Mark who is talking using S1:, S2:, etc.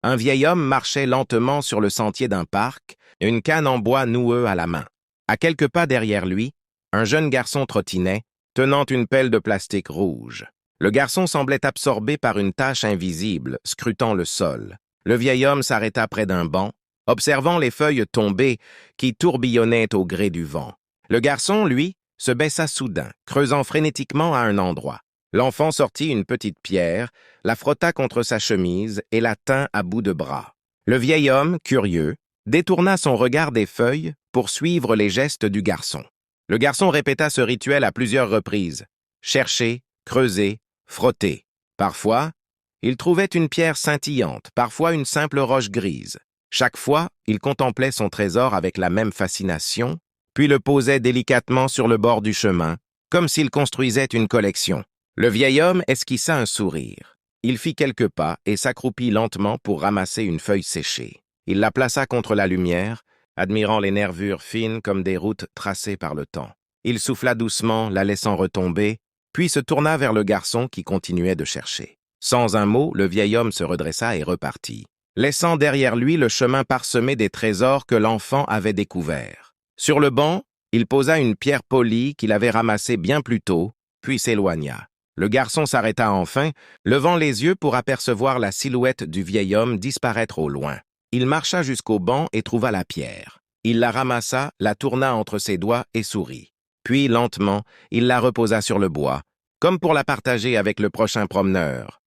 S1: Un vieil homme marchait lentement sur le sentier d'un parc, une canne en bois noueux à la main. À quelques pas derrière lui, un jeune garçon trottinait, tenant une pelle de plastique rouge. Le garçon semblait absorbé par une tache invisible, scrutant le sol. Le vieil homme s'arrêta près d'un banc, observant les feuilles tombées qui tourbillonnaient au gré du vent. Le garçon, lui, se baissa soudain, creusant frénétiquement à un endroit. L'enfant sortit une petite pierre, la frotta contre sa chemise et la tint à bout de bras. Le vieil homme, curieux, détourna son regard des feuilles pour suivre les gestes du garçon. Le garçon répéta ce rituel à plusieurs reprises. Chercher, creuser, frotter. Parfois, il trouvait une pierre scintillante, parfois une simple roche grise. Chaque fois, il contemplait son trésor avec la même fascination, puis le posait délicatement sur le bord du chemin, comme s'il construisait une collection. Le vieil homme esquissa un sourire. Il fit quelques pas et s'accroupit lentement pour ramasser une feuille séchée. Il la plaça contre la lumière, admirant les nervures fines comme des routes tracées par le temps. Il souffla doucement, la laissant retomber, puis se tourna vers le garçon qui continuait de chercher. Sans un mot, le vieil homme se redressa et repartit, laissant derrière lui le chemin parsemé des trésors que l'enfant avait découverts. Sur le banc, il posa une pierre polie qu'il avait ramassée bien plus tôt, puis s'éloigna. Le garçon s'arrêta enfin, levant les yeux pour apercevoir la silhouette du vieil homme disparaître au loin. Il marcha jusqu'au banc et trouva la pierre. Il la ramassa, la tourna entre ses doigts et sourit. Puis, lentement, il la reposa sur le bois, comme pour la partager avec le prochain promeneur.